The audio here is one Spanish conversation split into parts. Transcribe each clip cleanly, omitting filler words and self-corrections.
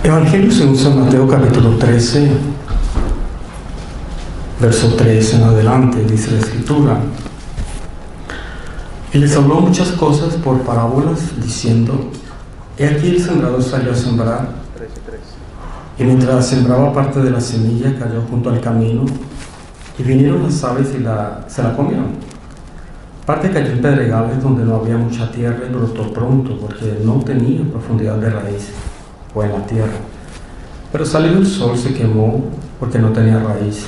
Evangelio según San Mateo capítulo 13, verso 3 en adelante, dice la Escritura: y les habló muchas cosas por parábolas, diciendo: he aquí el sembrador salió a sembrar, y mientras sembraba, parte de la semilla cayó junto al camino, y vinieron las aves y se la comieron. Parte cayó en pedregales donde no había mucha tierra, y brotó pronto, porque no tenía profundidad de raíz o en la tierra. Pero salió el sol, se quemó, porque no tenía raíz,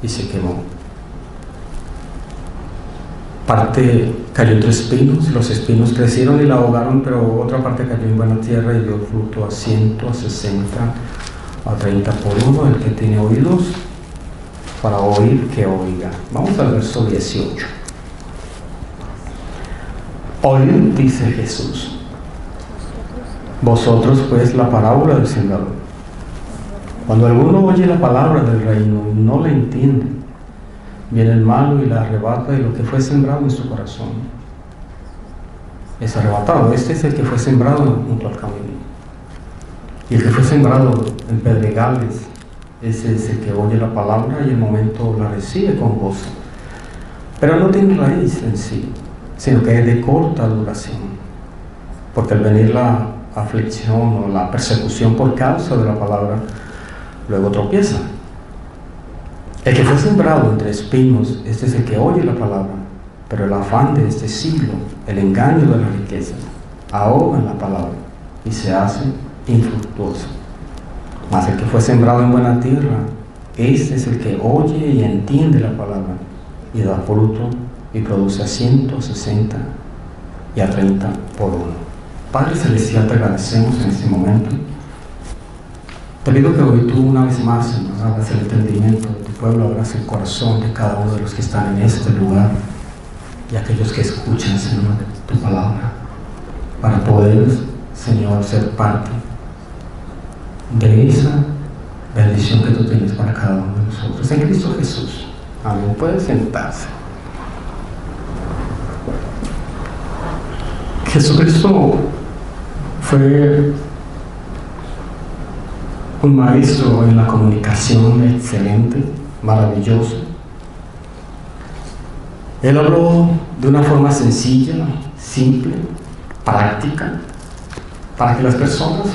y se quemó. Parte cayó entre espinos, y los espinos crecieron y la ahogaron, pero otra parte cayó en buena tierra y dio fruto a 100, a 60, a 30 por uno. El que tiene oídos para oír, que oiga. Vamos al verso 18. Oíd, dice Jesús, vosotros pues la parábola del sembrador. Cuando alguno oye la palabra del reino y no la entiende, viene el malo y la arrebata, y lo que fue sembrado en su corazón es arrebatado. Este es el que fue sembrado junto al camino. Y el que fue sembrado en pedregales, ese es el que oye la palabra y en el momento la recibe con gozo, pero no tiene raíz en sí, sino que es de corta duración, porque al venir la aflicción o la persecución por causa de la palabra, luego tropieza. El que fue sembrado entre espinos, este es el que oye la palabra, pero el afán de este siglo, el engaño de las riquezas, ahogan la palabra y se hace infructuoso. Mas el que fue sembrado en buena tierra, este es el que oye y entiende la palabra, y da fruto, y produce a 100, a 60 y a 30 por uno. Padre Celestial, te agradecemos en este momento. Te pido que hoy tú una vez más, Señor, abras el entendimiento de tu pueblo, abras el corazón de cada uno de los que están en este lugar y aquellos que escuchan, Señor, de tu palabra, para poder, Señor, ser parte de esa bendición que tú tienes para cada uno de nosotros. En Cristo Jesús. Amén. Puede sentarse. Jesucristo fue un maestro en la comunicación excelente, maravilloso. Él habló de una forma sencilla, simple, práctica, para que las personas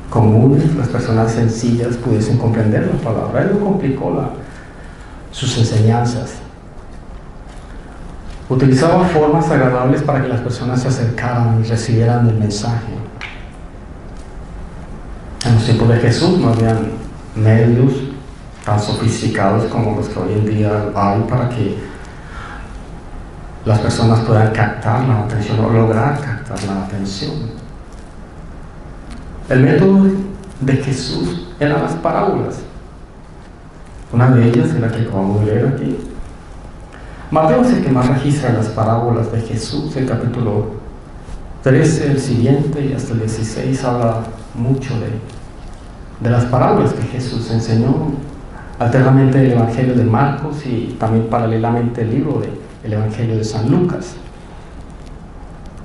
comunes, las personas sencillas, pudiesen comprender la palabra. Él no complicó sus enseñanzas. Utilizaba formas agradables para que las personas se acercaran y recibieran el mensaje. En los tiempos de Jesús no habían medios tan sofisticados como los que hoy en día hay para que las personas puedan captar la atención o lograr captar la atención. El método de Jesús eran las parábolas. Una de ellas es la que acabamos de leer aquí. Mateo es el que más registra las parábolas de Jesús. El capítulo 13, el siguiente y hasta el 16 habla mucho de las parábolas que Jesús enseñó. Alternamente el Evangelio de Marcos y también paralelamente el libro del Evangelio de San Lucas.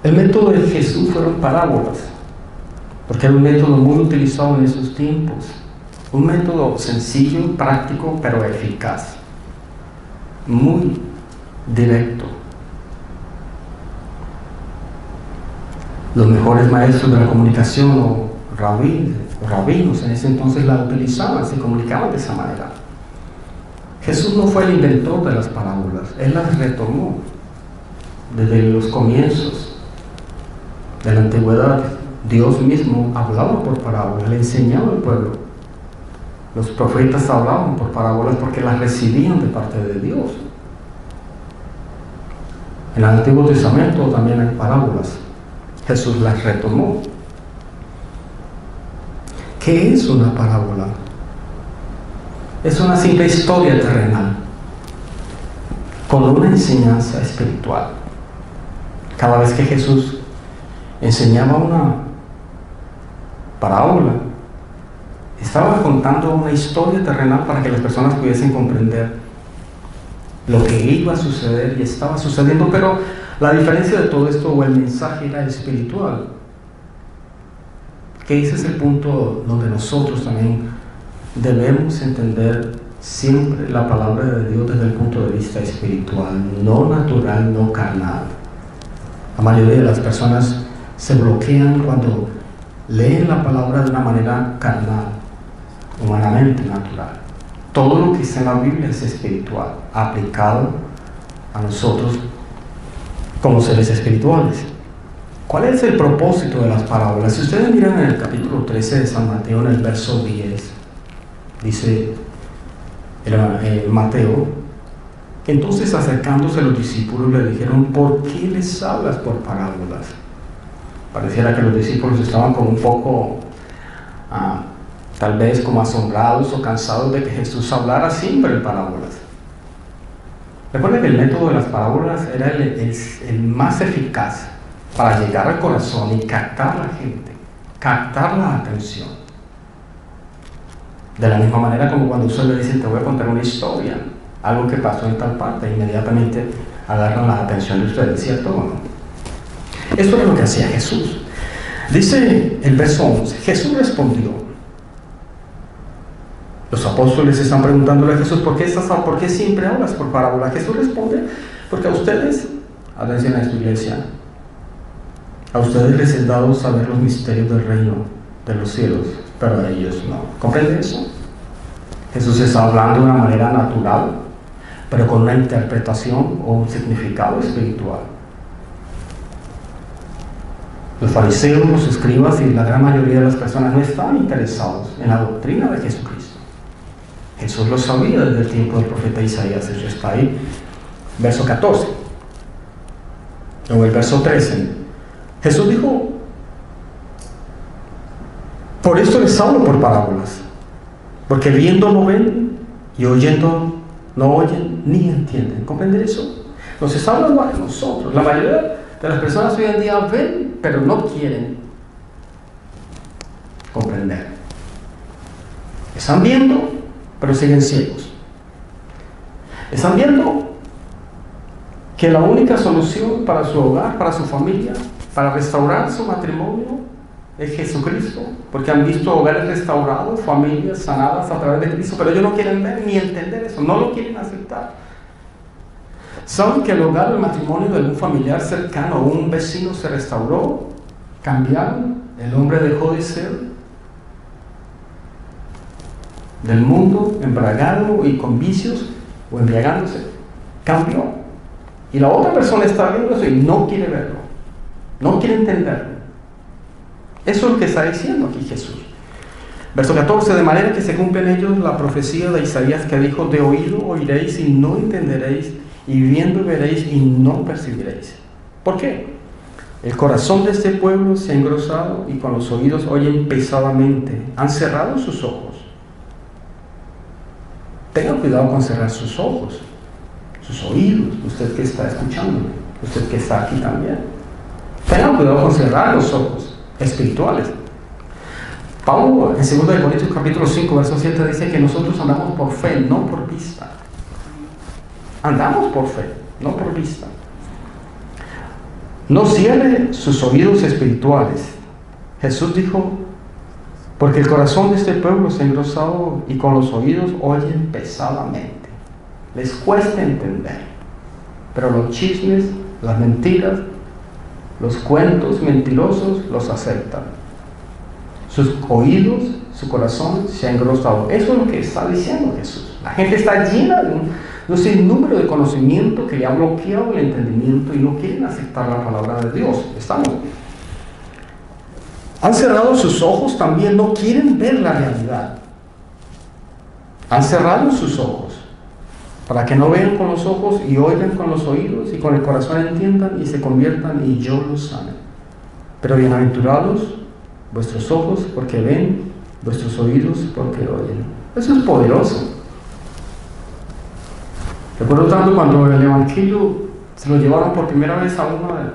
El método de Jesús fueron parábolas, porque era un método muy utilizado en esos tiempos. Un método sencillo, práctico, pero eficaz. Muy directo. Los mejores maestros de la comunicación o rabinos en ese entonces la utilizaban, se comunicaban de esa manera. Jesús no fue el inventor de las parábolas, Él las retomó desde los comienzos de la antigüedad. Dios mismo hablaba por parábolas, le enseñaba al pueblo. Los profetas hablaban por parábolas porque las recibían de parte de Dios. En el Antiguo Testamento también hay parábolas. Jesús las retomó. ¿Qué es una parábola? Es una simple historia terrenal con una enseñanza espiritual. Cada vez que Jesús enseñaba una parábola, estaba contando una historia terrenal para que las personas pudiesen comprender lo que iba a suceder y estaba sucediendo, pero la diferencia de todo esto o el mensaje era espiritual. que ese es el punto donde nosotros también debemos entender siempre la palabra de Dios desde el punto de vista espiritual, no natural, no carnal. La mayoría de las personas se bloquean cuando leen la palabra de una manera carnal, humanamente natural. Todo lo que está en la Biblia es espiritual, aplicado a nosotros como seres espirituales. ¿Cuál es el propósito de las parábolas? Si ustedes miran en el capítulo 13 de San Mateo, en el verso 10, dice Mateo, que entonces acercándose los discípulos le dijeron: ¿por qué les hablas por parábolas? Pareciera que los discípulos estaban como un poco, tal vez como asombrados o cansados de que Jesús hablara siempre en parábolas. Recuerden que el método de las parábolas era el más eficaz para llegar al corazón y captar a la gente, captar la atención. De la misma manera como cuando usted le dice: te voy a contar una historia, algo que pasó en tal parte, inmediatamente agarran la atención de ustedes, ¿cierto o no? Esto es lo que hacía Jesús. Dice el verso 11: Jesús respondió. Los apóstoles están preguntándole a Jesús: ¿por qué siempre hablas por parábola? Jesús responde: porque a ustedes, atención a esta iglesia, a ustedes les he dado saber los misterios del reino de los cielos, pero a ellos no. ¿Comprende eso? Jesús está hablando de una manera natural, pero con una interpretación o un significado espiritual. Los fariseos, los escribas y la gran mayoría de las personas no estaban interesados en la doctrina de Jesucristo. Jesús lo sabía desde el tiempo del profeta Isaías. Eso está ahí, verso 14 o el verso 13. Jesús dijo: por esto les hablo por parábolas, porque viendo no ven y oyendo no oyen ni entienden. ¿Comprender eso? Nos habla igual de nosotros. La mayoría de las personas hoy en día ven, pero no quieren comprender. Están viendo, pero siguen ciegos. Están viendo que la única solución para su hogar, para su familia, para restaurar su matrimonio es Jesucristo, porque han visto hogares restaurados, familias sanadas a través de Cristo, pero ellos no quieren ver ni entender eso, no lo quieren aceptar. ¿Saben que el hogar, el matrimonio de un familiar cercano o un vecino se restauró? Cambiaron, el hombre dejó de ser del mundo, embriagado y con vicios, o embriagándose, cambió. Y la otra persona está viendo eso y no quiere verlo, no quiere entenderlo. Eso es lo que está diciendo aquí Jesús. Verso 14: de manera que se cumple en ellos la profecía de Isaías que dijo: de oído oiréis y no entenderéis, y viendo veréis y no percibiréis. ¿Por qué? El corazón de este pueblo se ha engrosado y con los oídos oyen pesadamente, han cerrado sus ojos. Tenga cuidado con cerrar sus ojos, sus oídos, usted que está escuchando, usted que está aquí también. Tenga cuidado con cerrar los ojos espirituales. Pablo en 2 Corintios capítulo 5 verso 7 dice que nosotros andamos por fe, no por vista. Andamos por fe, no por vista. No cierre sus oídos espirituales. Jesús dijo: porque el corazón de este pueblo se ha engrosado y con los oídos oyen pesadamente. Les cuesta entender. Pero los chismes, las mentiras, los cuentos mentirosos los aceptan. Sus oídos, su corazón se ha engrosado. Eso es lo que está diciendo Jesús. La gente está llena de un sinnúmero de conocimiento que le ha bloqueado el entendimiento y no quieren aceptar la palabra de Dios. Estamos. Han cerrado sus ojos también, no quieren ver la realidad. Han cerrado sus ojos para que no vean con los ojos y oigan con los oídos y con el corazón entiendan y se conviertan y yo los sane. Pero bienaventurados vuestros ojos porque ven, vuestros oídos porque oyen. Eso es poderoso. Recuerdo tanto cuando el evangelio se lo llevaron por primera vez a una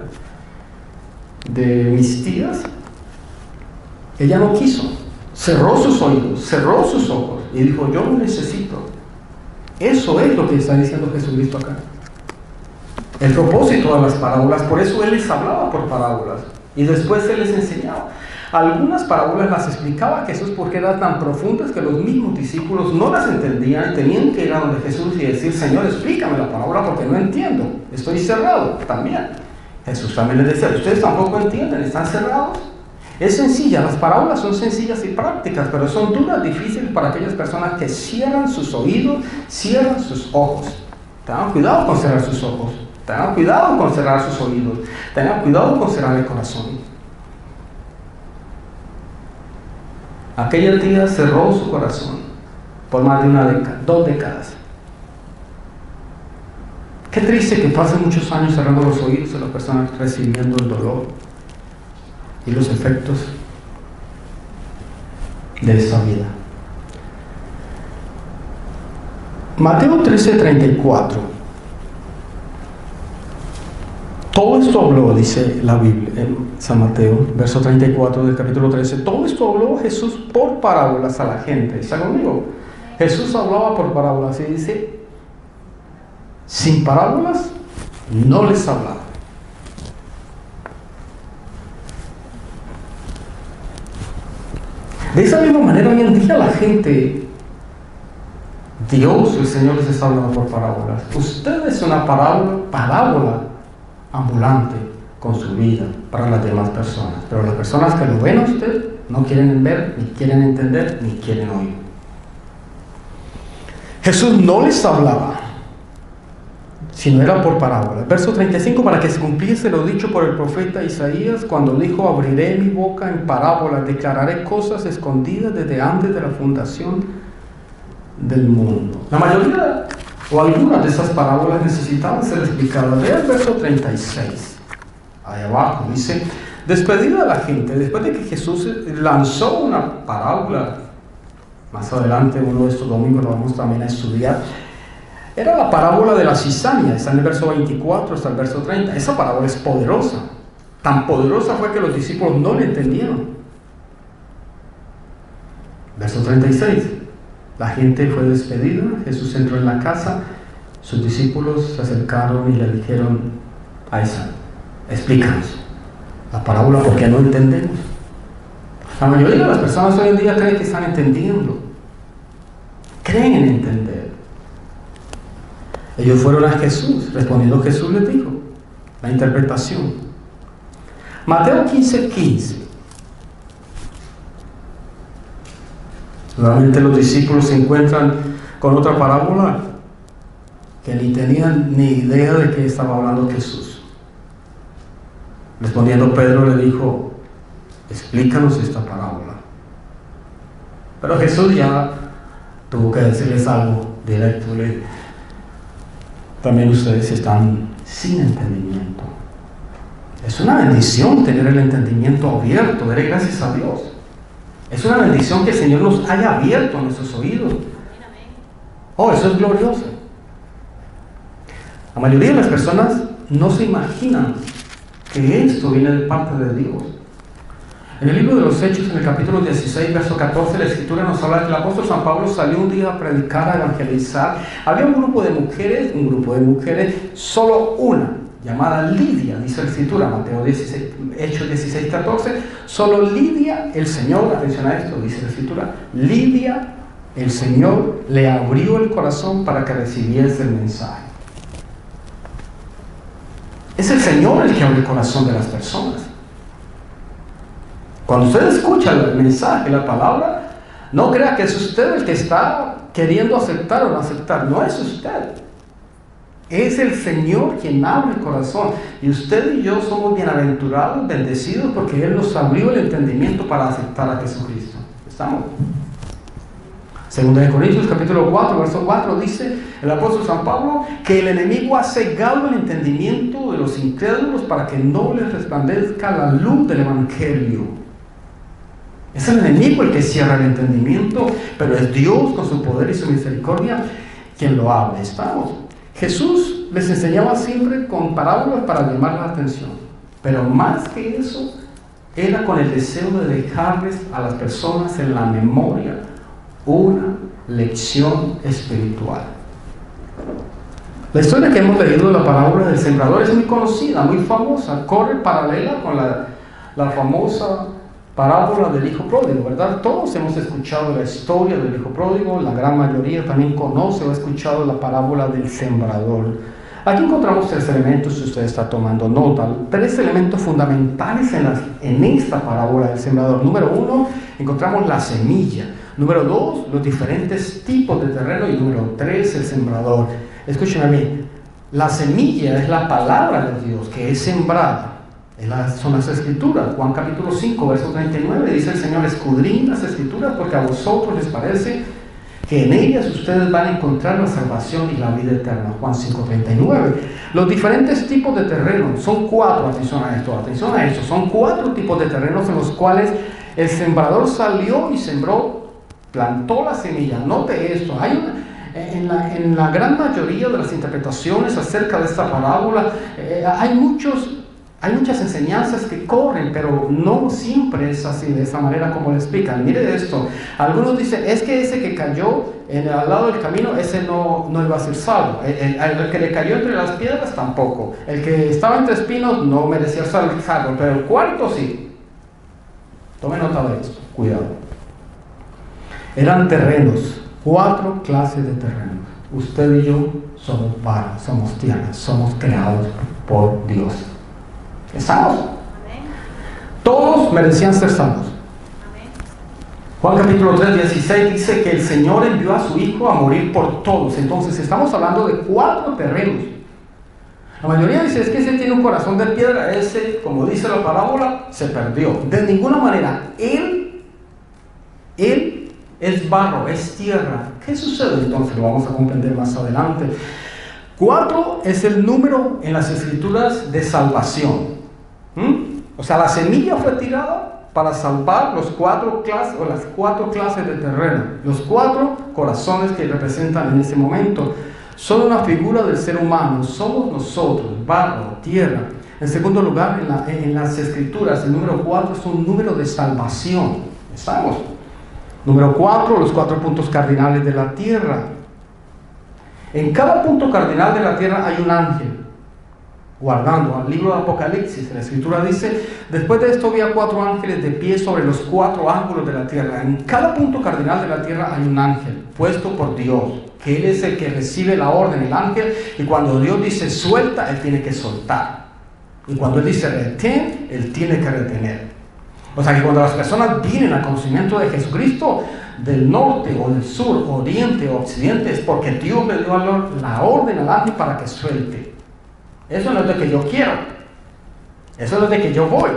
de mis tías. Ella no quiso, cerró sus oídos, cerró sus ojos y dijo: yo lo necesito. Eso es lo que está diciendo Jesucristo acá. El propósito de las parábolas, por eso Él les hablaba por parábolas y después Él les enseñaba. Algunas parábolas las explicaba Jesús porque eran tan profundas que los mismos discípulos no las entendían y tenían que ir a donde Jesús y decir: Señor, explícame la parábola porque no entiendo, estoy cerrado también. Jesús también les decía: ustedes tampoco entienden, están cerrados. Es sencilla, las parábolas son sencillas y prácticas, pero son duras, difíciles para aquellas personas que cierran sus oídos, cierran sus ojos. Tengan cuidado con cerrar sus ojos, tengan cuidado con cerrar sus oídos, tengan cuidado con cerrar el corazón. Aquella tía cerró su corazón por más de una década, 2 décadas. Qué triste que pasen muchos años cerrando los oídos de las personas recibiendo el dolor y los efectos de esta vida. Mateo 13:34. Todo esto habló, dice la Biblia en San Mateo, verso 34 del capítulo 13. Todo esto habló Jesús por parábolas a la gente. ¿Está conmigo? Jesús hablaba por parábolas y dice: sin parábolas no les hablaba. De esa misma manera, hoy en día la gente, Dios, el Señor, les está hablando por parábolas. Usted es una parábola ambulante con su vida para las demás personas, pero las personas que lo ven a usted no quieren ver, ni quieren entender, ni quieren oír. Jesús no les hablaba, sino era por parábolas. Verso 35: para que se cumpliese lo dicho por el profeta Isaías, cuando dijo: abriré mi boca en parábolas, declararé cosas escondidas desde antes de la fundación del mundo. La mayoría o algunas de esas parábolas necesitaban ser explicadas. Vea el verso 36, ahí abajo, dice: despedida de la gente, después de que Jesús lanzó una parábola, más adelante, uno de estos domingos lo vamos también a estudiar, era la parábola de la cizaña, está en el verso 24 hasta el verso 30. Esa parábola es poderosa, tan poderosa fue que los discípulos no la entendieron. Verso 36: la gente fue despedida, Jesús entró en la casa, sus discípulos se acercaron y le dijeron: a esa, explícanos la parábola porque no entendemos. La mayoría de las personas hoy en día creen que están entendiendo, creen en entender. Ellos fueron a Jesús, respondiendo Jesús les dijo la interpretación. Mateo 15:15. Nuevamente los discípulos se encuentran con otra parábola que ni tenían ni idea de qué estaba hablando Jesús. Respondiendo Pedro le dijo: explícanos esta parábola. Pero Jesús ya tuvo que decirles algo directo. También ustedes están sin entendimiento. Es una bendición tener el entendimiento abierto. Daré gracias a Dios. Es una bendición que el Señor nos haya abierto nuestros oídos. Oh, eso es glorioso. La mayoría de las personas no se imaginan que esto viene de parte de Dios. En el libro de los Hechos, en el capítulo 16, verso 14, la Escritura nos habla que el apóstol San Pablo salió un día a predicar, a evangelizar. Había un grupo de mujeres, solo una, llamada Lidia, dice la Escritura, Mateo 16, Hechos 16, 14. Solo Lidia, el Señor, atención a esto, dice la Escritura, Lidia, el Señor, le abrió el corazón para que recibiese el mensaje. Es el Señor el que abre el corazón de las personas. Cuando usted escucha el mensaje, la palabra, no crea que es usted el que está queriendo aceptar o no aceptar. No es usted. Es el Señor quien abre el corazón. Y usted y yo somos bienaventurados, bendecidos, porque Él nos abrió el entendimiento para aceptar a Jesucristo. ¿Estamos? Segunda de Corintios, capítulo 4, verso 4, dice el apóstol San Pablo que el enemigo ha cegado el entendimiento de los incrédulos para que no les resplandezca la luz del Evangelio. Es el enemigo el que cierra el entendimiento, pero es Dios con su poder y su misericordia quien lo abre. ¿Estamos? Jesús les enseñaba siempre con parábolas para llamar la atención, pero más que eso, era con el deseo de dejarles a las personas en la memoria una lección espiritual. La historia que hemos leído de la parábola del sembrador es muy conocida, muy famosa, corre paralela con la famosa parábola del hijo pródigo, ¿verdad? Todos hemos escuchado la historia del hijo pródigo, la gran mayoría también conoce o ha escuchado la parábola del sembrador. Aquí encontramos 3 elementos, si usted está tomando nota, 3 elementos fundamentales en esta parábola del sembrador. Número 1, encontramos la semilla. Número 2, los diferentes tipos de terreno. Y número 3, el sembrador. Escúcheme a mí, la semilla es la palabra de Dios que es sembrada. Son las escrituras. Juan capítulo 5, verso 39, dice el Señor: escudriñad las escrituras porque a vosotros les parece que en ellas ustedes van a encontrar la salvación y la vida eterna. Juan 5:39. Los diferentes tipos de terreno son 4, atención a esto, son 4 tipos de terrenos en los cuales el sembrador salió y sembró, plantó la semilla. Note esto, en la gran mayoría de las interpretaciones acerca de esta parábola, hay muchas enseñanzas que corren, pero no siempre es así, de esa manera como le explican. Mire esto, algunos dicen, es que ese que cayó al lado del camino, ese no iba a ser salvo. El que le cayó entre las piedras tampoco. El que estaba entre espinos no merecía ser salvo, pero el cuarto sí. Tome nota de esto, cuidado. Eran terrenos, 4 clases de terrenos. Usted y yo somos varas, somos tierras, somos creados por Dios. ¿Estamos? Amén. Todos merecían ser salvos. Amén. Juan capítulo 3, 16 dice que el Señor envió a su Hijo a morir por todos. Entonces estamos hablando de 4 terrenos. La mayoría dice, es que ese tiene un corazón de piedra, ese, como dice la parábola, se perdió. De ninguna manera. Él es barro, es tierra. ¿Qué sucede entonces? Lo vamos a comprender más adelante. 4 es el número en las escrituras de salvación. O sea, la semilla fue tirada para salvar las 4 clases de terreno. Los 4 corazones que representan en ese momento son una figura del ser humano. Somos nosotros, barro, tierra. En segundo lugar, en las escrituras, el número 4 es un número de salvación. ¿Estamos? Número 4, los 4 puntos cardinales de la tierra. En cada punto cardinal de la tierra hay un ángel guardando. Al libro de Apocalipsis, en la escritura dice: después de esto vi a 4 ángeles de pie sobre los 4 ángulos de la tierra. En cada punto cardinal de la tierra hay un ángel puesto por Dios, que Él es el que recibe la orden, el ángel, y cuando Dios dice suelta, Él tiene que soltar, y cuando Él dice retén, Él tiene que retener. O sea que cuando las personas vienen al conocimiento de Jesucristo, del norte o del sur, oriente o occidente, es porque Dios le dio la orden al ángel para que suelte. Eso no es de que yo quiero, eso no es de que yo voy,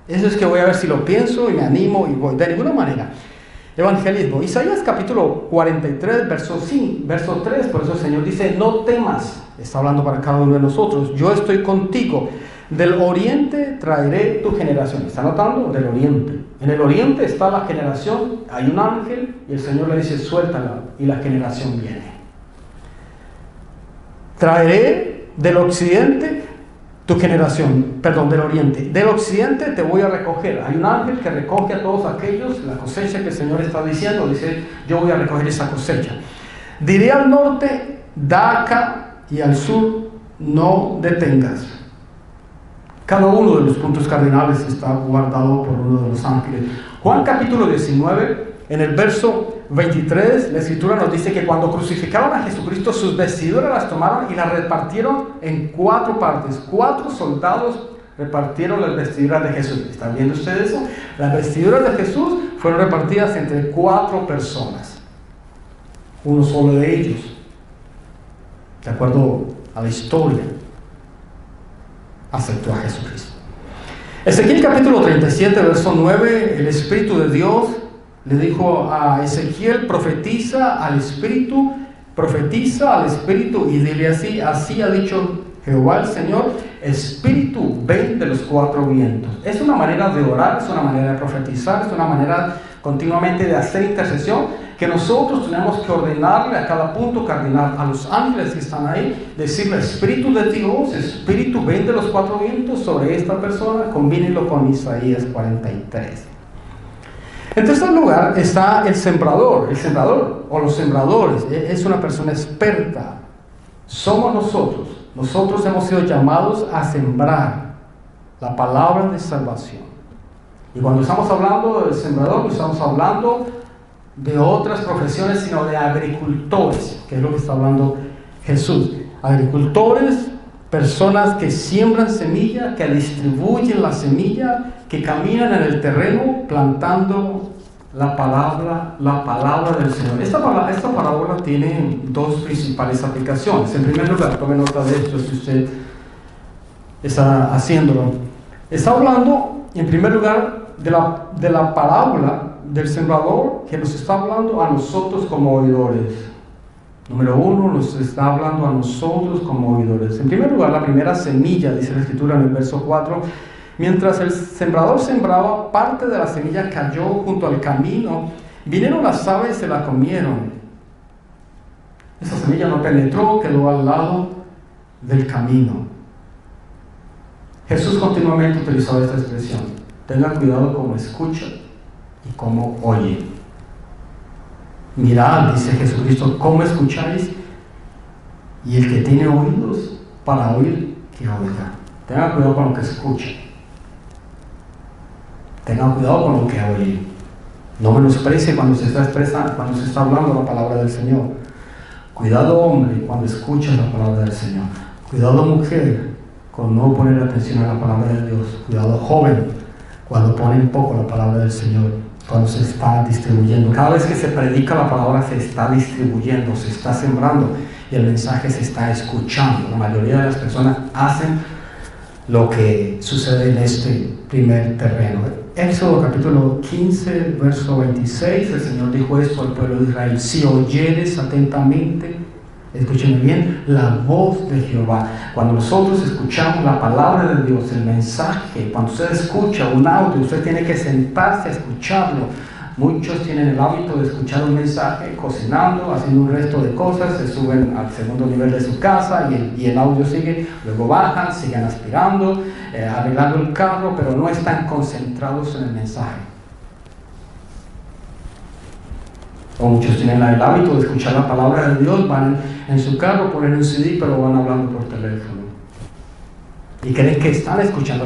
eso es que voy a ver si lo pienso y me animo y voy. De ninguna manera. Evangelismo. Isaías capítulo 43, verso 3, por eso el Señor dice: no temas, está hablando para cada uno de nosotros, yo estoy contigo. Del oriente traeré tu generación. ¿Está notando? Del oriente. En el oriente está la generación, hay un ángel y el Señor le dice suéltala y la generación viene. Traeré del occidente tu generación, perdón, del oriente. Del occidente te voy a recoger. Hay un ángel que recoge a todos aquellos, la cosecha que el Señor está diciendo, dice: yo voy a recoger esa cosecha. Diré al norte, da acá, y al sur, no detengas. Cada uno de los puntos cardinales está guardado por uno de los ángeles. Juan capítulo 19, en el verso 23, la escritura nos dice que cuando crucificaron a Jesucristo, sus vestiduras las tomaron y las repartieron en 4 partes. 4 soldados repartieron las vestiduras de Jesús. ¿Están viendo ustedes eso? Las vestiduras de Jesús fueron repartidas entre 4 personas. Uno solo de ellos, de acuerdo a la historia, aceptó a Jesucristo. Ezequiel capítulo 37, verso 9, el Espíritu de Dios le dijo a Ezequiel: profetiza al Espíritu y dile así: así ha dicho Jehová el Señor, Espíritu, ven de los 4 vientos. Es una manera de orar, es una manera de profetizar, es una manera continuamente de hacer intercesión, que nosotros tenemos que ordenarle a cada punto cardinal, a los ángeles que están ahí, decirle: Espíritu de Dios, Espíritu, ven de los 4 vientos sobre esta persona. Combínenlo con Isaías 43. En tercer lugar está el sembrador o los sembradores. Es una persona experta. Somos nosotros hemos sido llamados a sembrar la palabra de salvación. Y cuando estamos hablando del sembrador, no estamos hablando de otras profesiones, sino de agricultores, que es lo que está hablando Jesús. Agricultores, personas que siembran semilla, que distribuyen la semilla, que caminan en el terreno plantando la palabra del Señor. Esta parábola tiene dos principales aplicaciones. En primer lugar, tome nota de esto si usted está haciéndolo. Está hablando, en primer lugar, de la parábola del sembrador, que nos está hablando a nosotros como oidores. Número uno, nos está hablando a nosotros como oidores. En primer lugar, la primera semilla, dice la Escritura en el verso 4, mientras el sembrador sembraba, parte de la semilla cayó junto al camino, vinieron las aves y se la comieron. Esa semilla no penetró, quedó al lado del camino. Jesús continuamente utilizaba esta expresión: tengan cuidado como escucha y como oye. Mirad, dice Jesucristo, cómo escucháis, y el que tiene oídos para oír, que oiga. Tengan cuidado con lo que escucha. Tengan cuidado con lo que oye. No menosprecie cuando se está hablando la palabra del Señor. Cuidado, hombre, cuando escuchas la palabra del Señor. Cuidado, mujer, con no poner atención a la palabra de Dios. Cuidado, joven, cuando ponen poco la palabra del Señor, cuando se está distribuyendo. Cada vez que se predica la palabra se está distribuyendo, se está sembrando y el mensaje se está escuchando. La mayoría de las personas hacen lo que sucede en este primer terreno. Éxodo capítulo 15, verso 26, el Señor dijo esto al pueblo de Israel: si oyeres atentamente, escúchenme bien, la voz de Jehová. Cuando nosotros escuchamos la palabra de Dios, el mensaje, cuando usted escucha un audio, usted tiene que sentarse a escucharlo. Muchos tienen el hábito de escuchar un mensaje cocinando, haciendo un resto de cosas, se suben al segundo nivel de su casa y el audio sigue, luego bajan, siguen aspirando, arreglando el carro, pero no están concentrados en el mensaje. O muchos tienen el hábito de escuchar la palabra de Dios, van en su carro, ponen un CD, pero van hablando por teléfono. Y creen que están escuchando